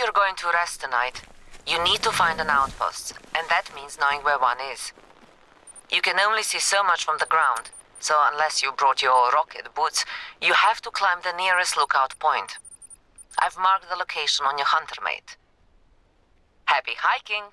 you're going to rest tonight, you need to find an outpost, and that means knowing where one is. You can only see so much from the ground, so unless you brought your rocket boots, you have to climb the nearest lookout point. I've marked the location on your hunter mate. Happy hiking!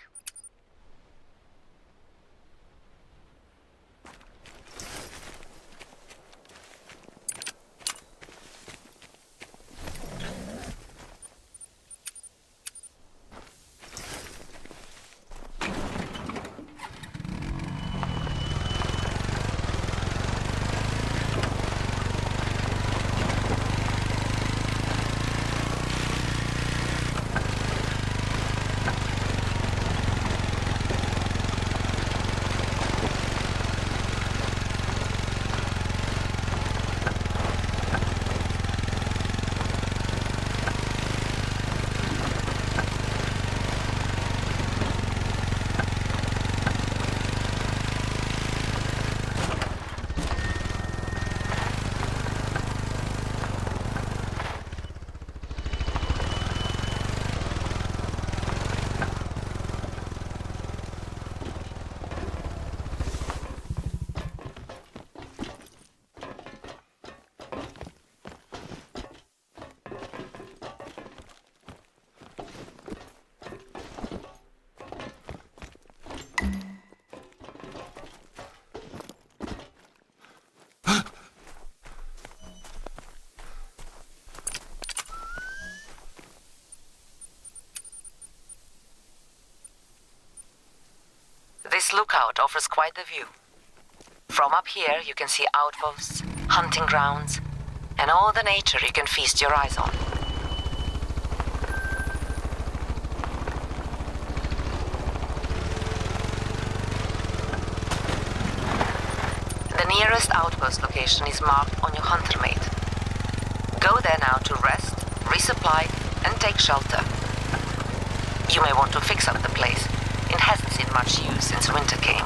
This lookout offers quite the view. From up here, you can see outposts, hunting grounds, and all the nature you can feast your eyes on. The nearest outpost location is marked on your hunter mate. Go there now to rest, resupply, and take shelter. You may want to fix up the place. It hasn't seen much use since winter came.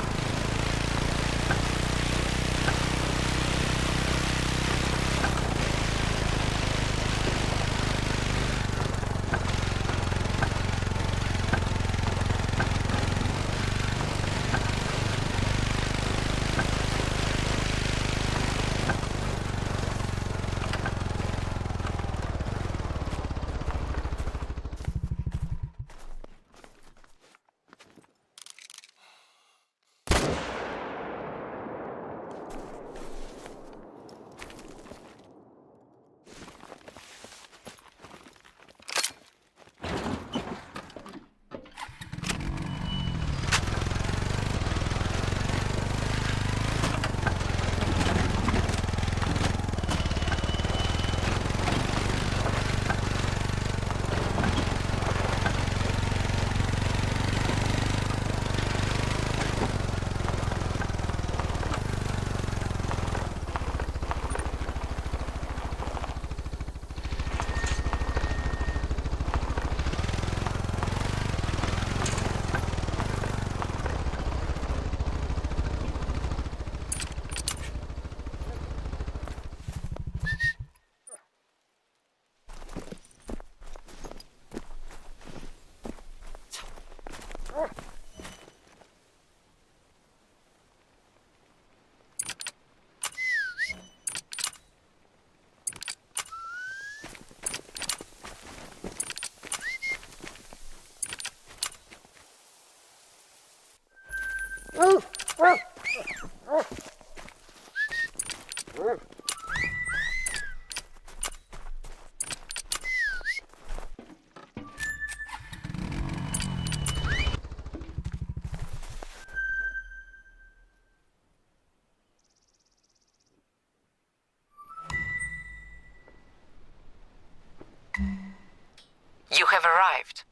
You have arrived.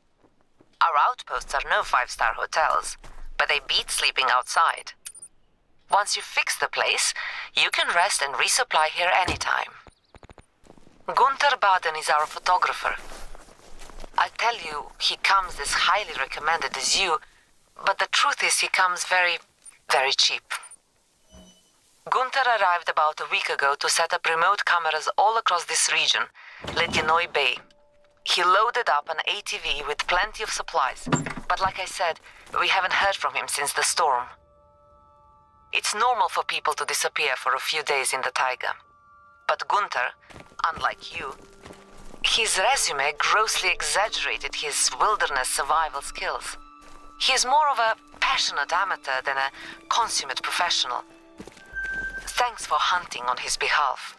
Our outposts are no five-star hotels, but they beat sleeping outside. Once you fix the place, you can rest and resupply here anytime. Gunther Baden is our photographer. I tell you, he comes as highly recommended as you, but the truth is he comes very, very cheap. Gunther arrived about a week ago to set up remote cameras all across this region, Ledinoy Bay. He loaded up an ATV with plenty of supplies, but like I said, we haven't heard from him since the storm. It's normal for people to disappear for a few days in the taiga. But Gunther, unlike you, his resume grossly exaggerated his wilderness survival skills. He is more of a passionate amateur than a consummate professional. Thanks for hunting on his behalf.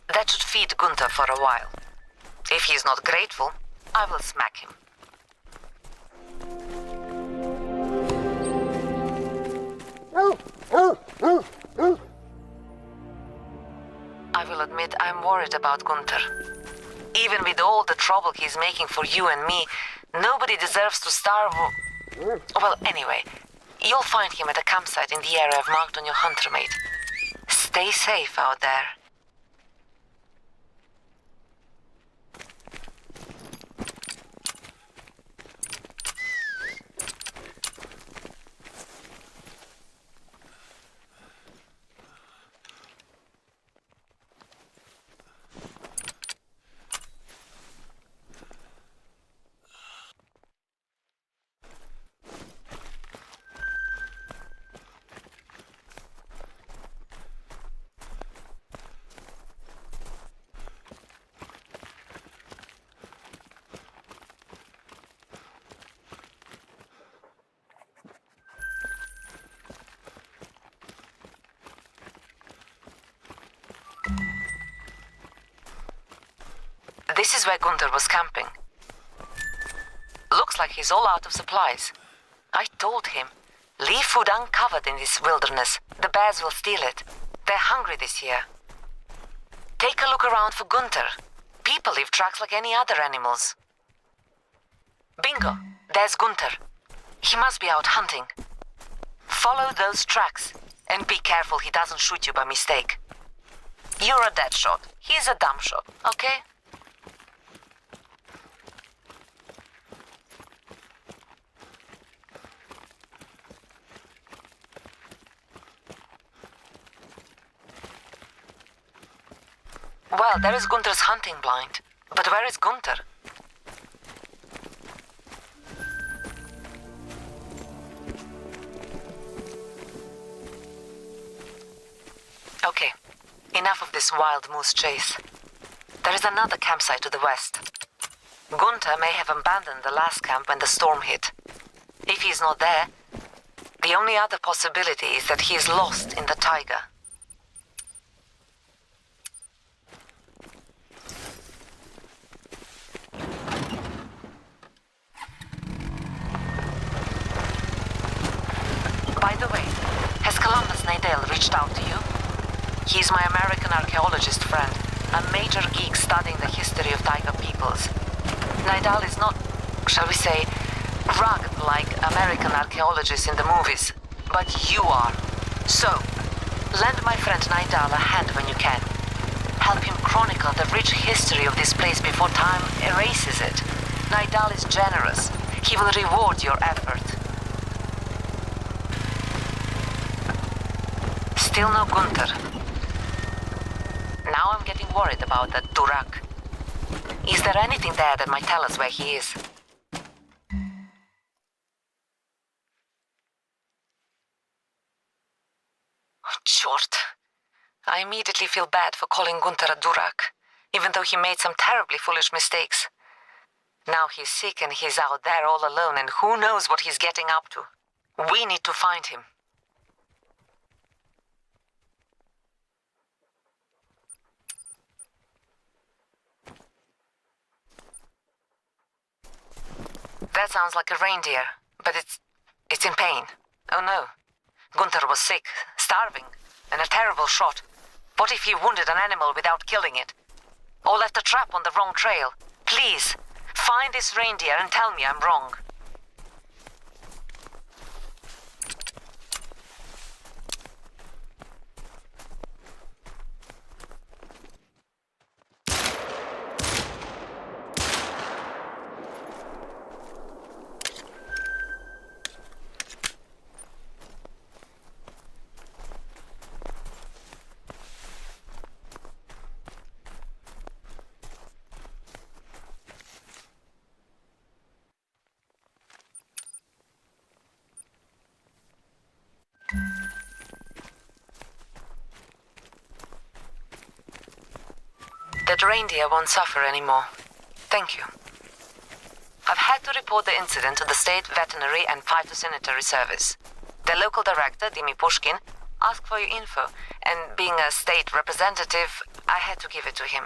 That should feed Gunther for a while. If he is not grateful, I will smack him. I will admit I'm worried about Gunther. Even with all the trouble he's making for you and me, nobody deserves to starve. Well, anyway, you'll find him at a campsite in the area I've marked on your hunter mate. Stay safe out there. This is where Gunther was camping. Looks like he's all out of supplies. I told him, leave food uncovered in this wilderness. The bears will steal it. They're hungry this year. Take a look around for Gunther. People leave tracks like any other animals. Bingo! There's Gunther. He must be out hunting. Follow those tracks, and be careful he doesn't shoot you by mistake. You're a dead shot. He's a dumb shot, okay? Well, there is Gunther's hunting blind. But where is Gunther? Okay, enough of this wild moose chase. There is another campsite to the west. Gunther may have abandoned the last camp when the storm hit. If he's not there, the only other possibility is that he is lost in the taiga. By the way, has Columbus Nadale reached out to you? He's my American archaeologist friend, a major geek studying the history of Taiga peoples. Nadal is not, shall we say, rugged like American archaeologists in the movies, but you are. So, lend my friend Nadal a hand when you can. Help him chronicle the rich history of this place before time erases it. Nadal is generous. He will reward your effort. Still no Gunther. Now I'm getting worried about that Durak. Is there anything there that might tell us where he is? Chort. I immediately feel bad for calling Gunther a Durak, even though he made some terribly foolish mistakes. Now he's sick and he's out there all alone, and who knows what he's getting up to. We need to find him. That sounds like a reindeer, but it's in pain. Oh no. Gunther was sick, starving, and a terrible shot. What if he wounded an animal without killing it? Or left a trap on the wrong trail? Please, find this reindeer and tell me I'm wrong. That reindeer won't suffer anymore. Thank you. I've had to report the incident to the State Veterinary and Phytosanitary Service. The local director, Dimi Pushkin, asked for your info, and being a state representative, I had to give it to him.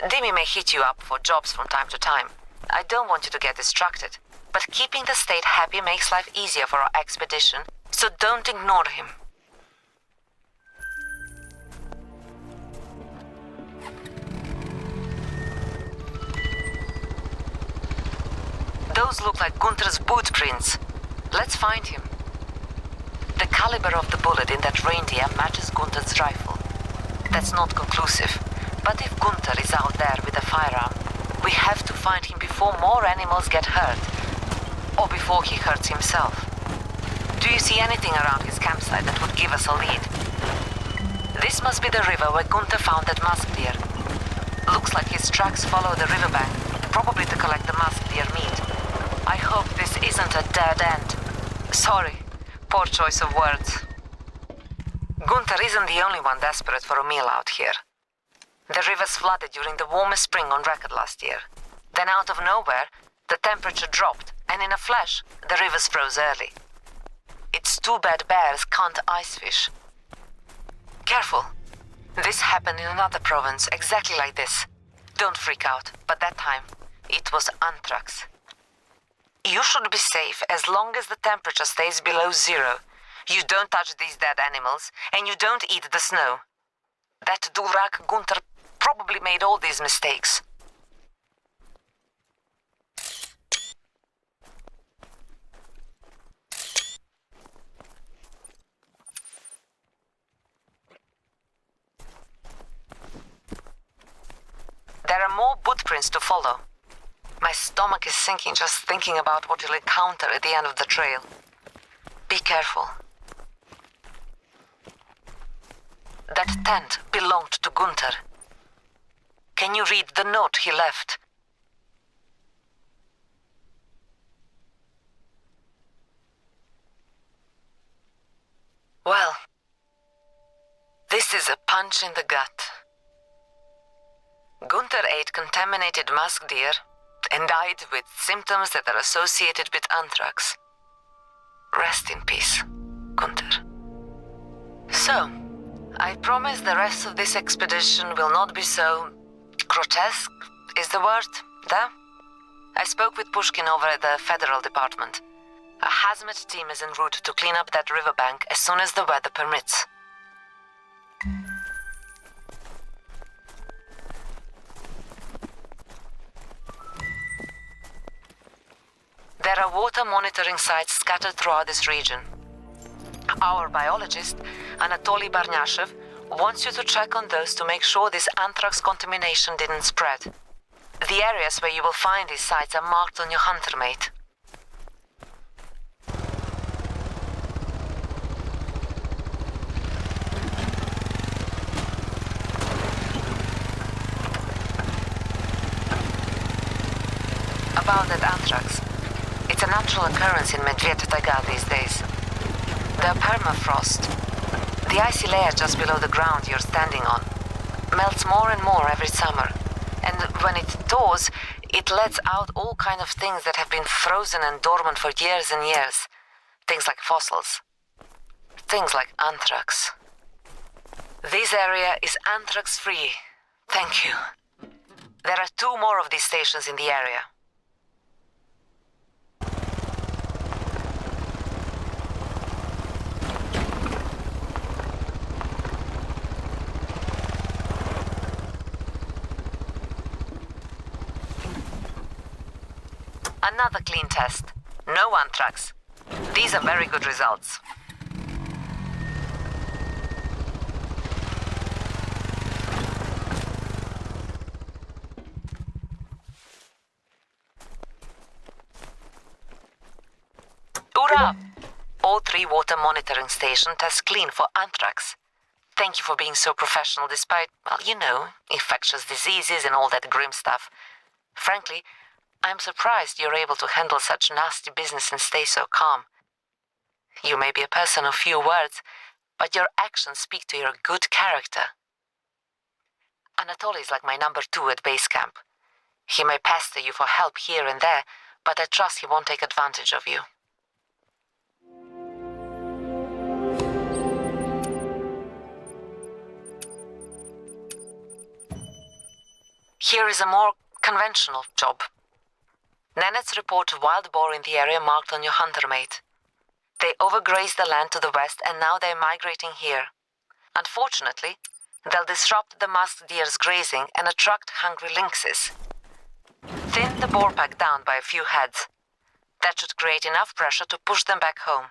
Dimi may hit you up for jobs from time to time. I don't want you to get distracted, but keeping the state happy makes life easier for our expedition, so don't ignore him. Those look like Gunther's boot prints. Let's find him. The caliber of the bullet in that reindeer matches Gunther's rifle. That's not conclusive, but if Gunther is out there with a firearm, we have to find him before more animals get hurt, or before he hurts himself. Do you see anything around his campsite that would give us a lead? This must be the river where Gunther found that musk deer. Looks like his tracks follow the riverbank, probably to collect the musk deer meat. I hope this isn't a dead end. Sorry, poor choice of words. Gunther isn't the only one desperate for a meal out here. The rivers flooded during the warmest spring on record last year. Then out of nowhere, the temperature dropped, and in a flash, the rivers froze early. It's too bad bears can't ice fish. Careful. This happened in another province, exactly like this. Don't freak out, but that time, it was anthrax. You should be safe as long as the temperature stays below 0. You don't touch these dead animals, and you don't eat the snow. That Durak Gunther probably made all these mistakes. There are more footprints to follow. My stomach is sinking just thinking about what you'll encounter at the end of the trail. Be careful. That tent belonged to Gunther. Can you read the note he left? Well, this is a punch in the gut. Gunther ate contaminated musk deer and died with symptoms that are associated with anthrax. Rest in peace, Gunther. So, I promise the rest of this expedition will not be so grotesque, is the word, there? I spoke with Pushkin over at the Federal Department. A hazmat team is en route to clean up that riverbank as soon as the weather permits. There are water monitoring sites scattered throughout this region. Our biologist, Anatoly Barnyashev, wants you to check on those to make sure this anthrax contamination didn't spread. The areas where you will find these sites are marked on your hunter mate. About that anthrax. It's a natural occurrence in MedVed Taiga these days. The permafrost, the icy layer just below the ground you're standing on, melts more and more every summer. And when it thaws, it lets out all kinds of things that have been frozen and dormant for years and years. Things like fossils. Things like anthrax. This area is anthrax-free. Thank you. There are 2 more of these stations in the area. Another clean test. No anthrax. These are very good results. Hoorah! All 3 water monitoring stations test clean for anthrax. Thank you for being so professional despite, well, you know, infectious diseases and all that grim stuff. Frankly, I'm surprised you're able to handle such nasty business and stay so calm. You may be a person of few words, but your actions speak to your good character. Anatoly is like my number 2 at base camp. He may pester you for help here and there, but I trust he won't take advantage of you. Here is a more conventional job. Nenets report wild boar in the area marked on your hunter mate. They overgrazed the land to the west and now they're migrating here. Unfortunately, they'll disrupt the musk deer's grazing and attract hungry lynxes. Thin the boar pack down by a few heads. That should create enough pressure to push them back home.